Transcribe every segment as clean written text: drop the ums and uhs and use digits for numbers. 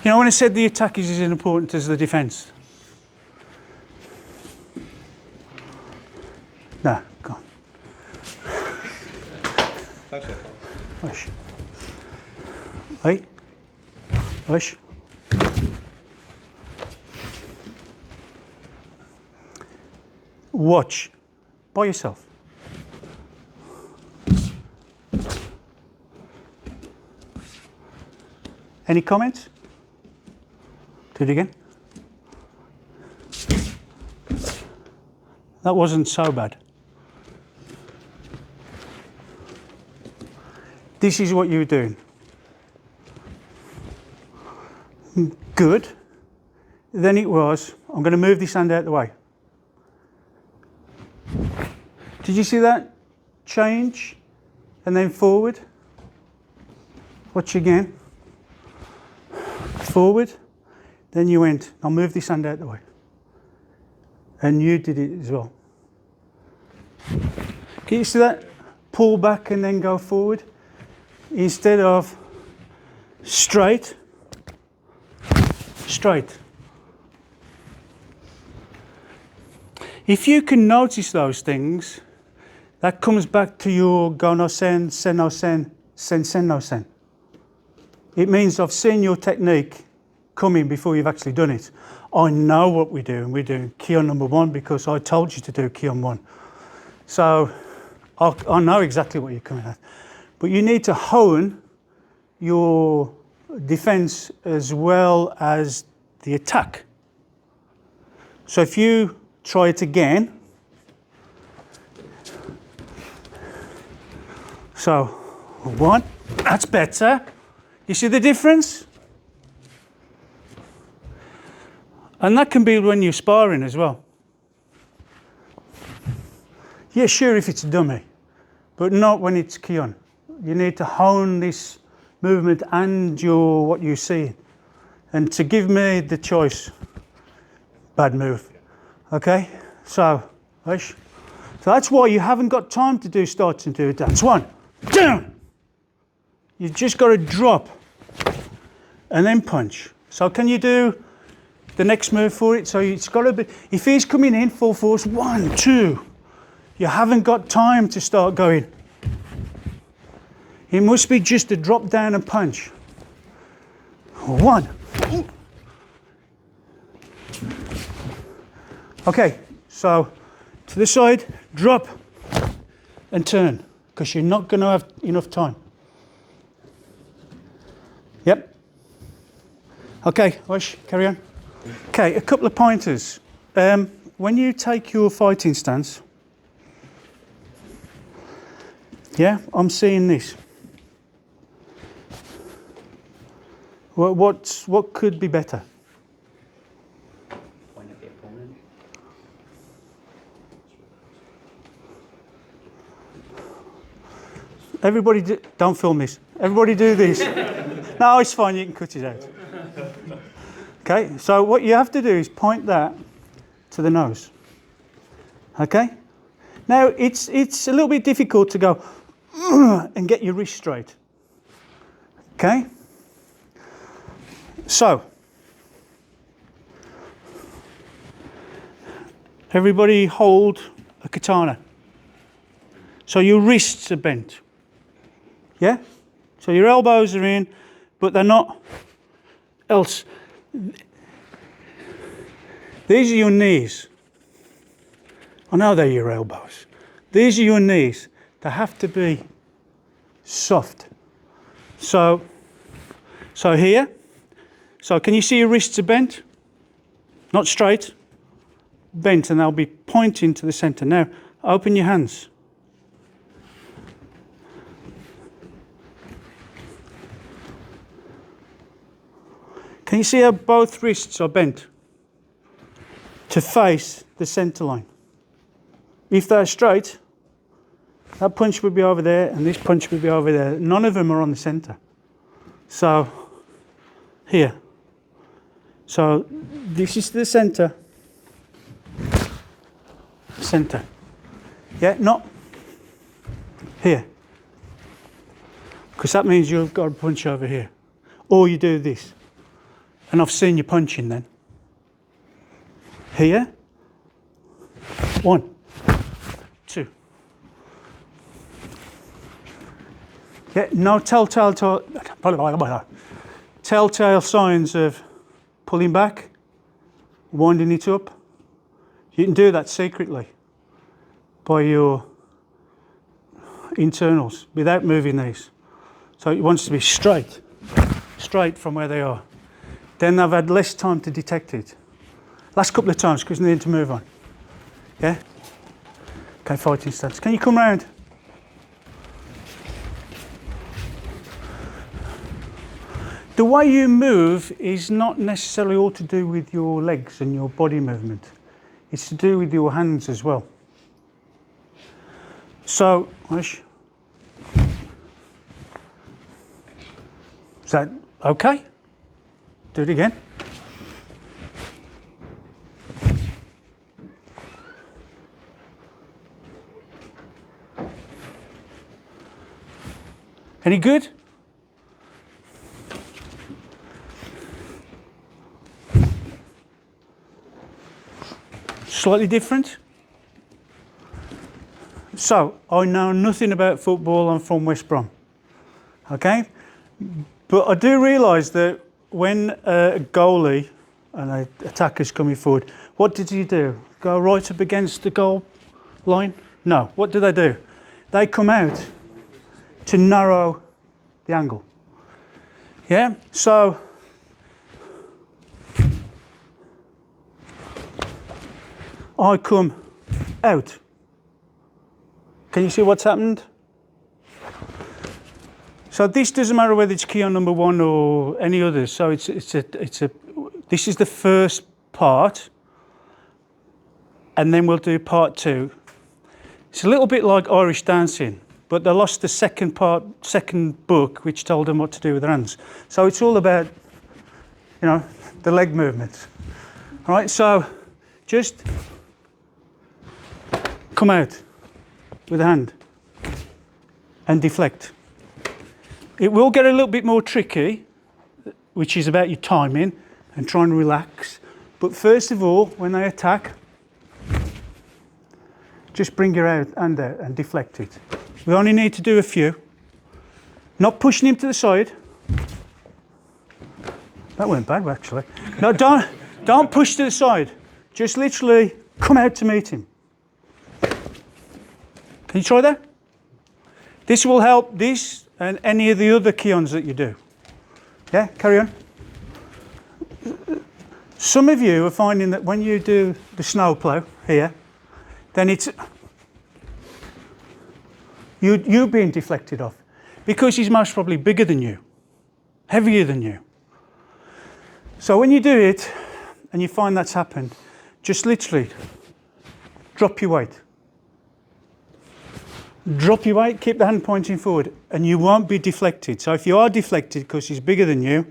You know when I said the attack is as important as the defence? No, go on. Push. Right. Push. Watch by yourself. Any comments? Do it again. That wasn't so bad. This is what you were doing. Good. Then it was, I'm going to move this hand out of the way. Did you see that change? And then forward. Watch again. Forward. Then you went, I'll move this hand out of the way. And you did it as well. Can you see that? Pull back and then go forward. Instead of straight, straight. If you can notice those things, that comes back to your go no sen, sen no sen, sen sen no sen. It means I've seen your technique coming before you've actually done it. I know what we're doing. We're doing Kihon number 1 because I told you to do Kihon 1. So I know exactly what you're coming at. But you need to hone your defense as well as the attack. So if you try it again, so 1, that's better. You see the difference? And that can be when you're sparring as well. Yeah, sure, if it's a dummy, but not when it's Kihon. You need to hone this movement and what you see. And to give me the choice, bad move. Okay, so that's why you haven't got time to do starts and do it. That's 1, down. You just got to drop and then punch. So can you do the next move for it? So it's got to be, if he's coming in full force, 1, 2, you haven't got time to start going. It must be just a drop down and punch. 1. Okay, so to the side, drop and turn, because you're not going to have enough time. Yep. Okay, Osh, carry on. Okay, a couple of pointers. When you take your fighting stance, yeah, I'm seeing this. What could be better? Point at the opponent. Everybody, don't film this. Everybody do this. No, it's fine. You can cut it out. Okay. So what you have to do is point that to the nose. Okay. Now it's a little bit difficult to go and get your wrist straight. Okay. So, everybody hold a katana. So your wrists are bent. Yeah? So your elbows are in, but they're not else. These are your knees. I know they're your elbows. These are your knees. They have to be soft. So here. So can you see your wrists are bent? Not straight, bent, and they'll be pointing to the centre. Now, open your hands. Can you see how both wrists are bent? To face the centre line. If they're straight, that punch would be over there and this punch would be over there. None of them are on the centre. So, here. So this is the centre. Centre. Yeah, not here. Because that means you've got to punch over here. Or you do this. And I've seen you punching then. Here. 1, 2. Yeah, no telltale signs of pulling back, winding it up. You can do that secretly by your internals without moving these. So it wants to be straight from where they are. Then I've had less time to detect it. Last couple of times because I need to move on. Yeah? Okay, fighting stance. Can you come round? The way you move is not necessarily all to do with your legs and your body movement. It's to do with your hands as well. So, is that okay? Do it again. Any good? Slightly different. So, I know nothing about football. I'm from West Brom. Okay? But I do realise that when a goalie and an attacker's coming forward, what did he do? Go right up against the goal line? No. What do? They come out to narrow the angle. Yeah? So, I come out. Can you see what's happened? So this doesn't matter whether it's Kihon number 1 or any others. So this is the first part, and then we'll do part 2. It's a little bit like Irish dancing, but they lost the second book, which told them what to do with their hands. So it's all about, you know, the leg movements. All right, so just come out with a hand and deflect. It will get a little bit more tricky, which is about your timing and trying to relax. But first of all, when they attack, just bring your hand out and deflect it. We only need to do a few. Not pushing him to the side. That went bad, actually. No, don't push to the side. Just literally come out to meet him. Can you try that? This will help this and any of the other Kihons that you do. Yeah, carry on. Some of you are finding that when you do the snowplow here, then it's you being deflected off because he's most probably bigger than you, heavier than you. So when you do it and you find that's happened, just literally drop your weight. Drop your weight, keep the hand pointing forward, and you won't be deflected. So if you are deflected because he's bigger than you,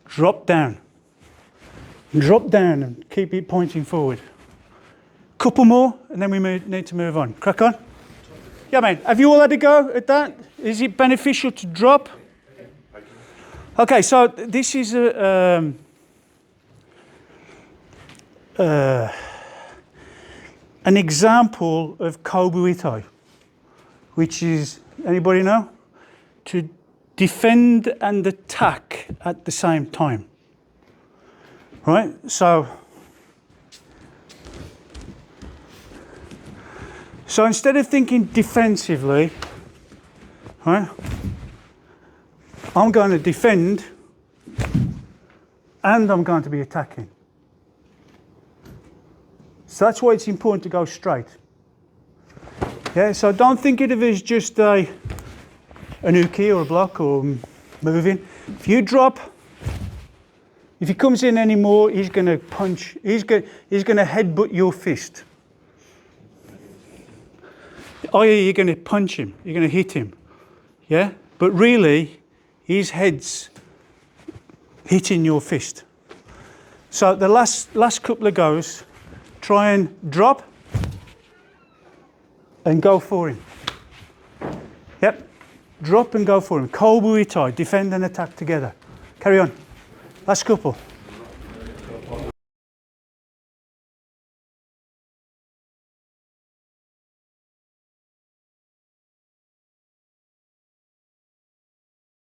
drop down. Drop down and keep it pointing forward. Couple more, and then we need to move on. Crack on. Yeah, man. Have you all had a go at that? Is it beneficial to drop? Okay, so this is an example of Kobo Itai, which is, anybody know? To defend and attack at the same time. Right? So instead of thinking defensively, right, I'm going to defend and I'm going to be attacking. So that's why it's important to go straight. Yeah, so don't think of it as just a uke or a block or moving. If you drop, if he comes in anymore, he's going to punch, he's going to headbutt your fist. i.e. you're going to punch him, you're going to hit him. Yeah? But really, his head's hitting your fist. So the last couple of goes, try and drop and go for him. Yep. Drop and go for him. Kobo Itai, defend and attack together. Carry on. Last couple.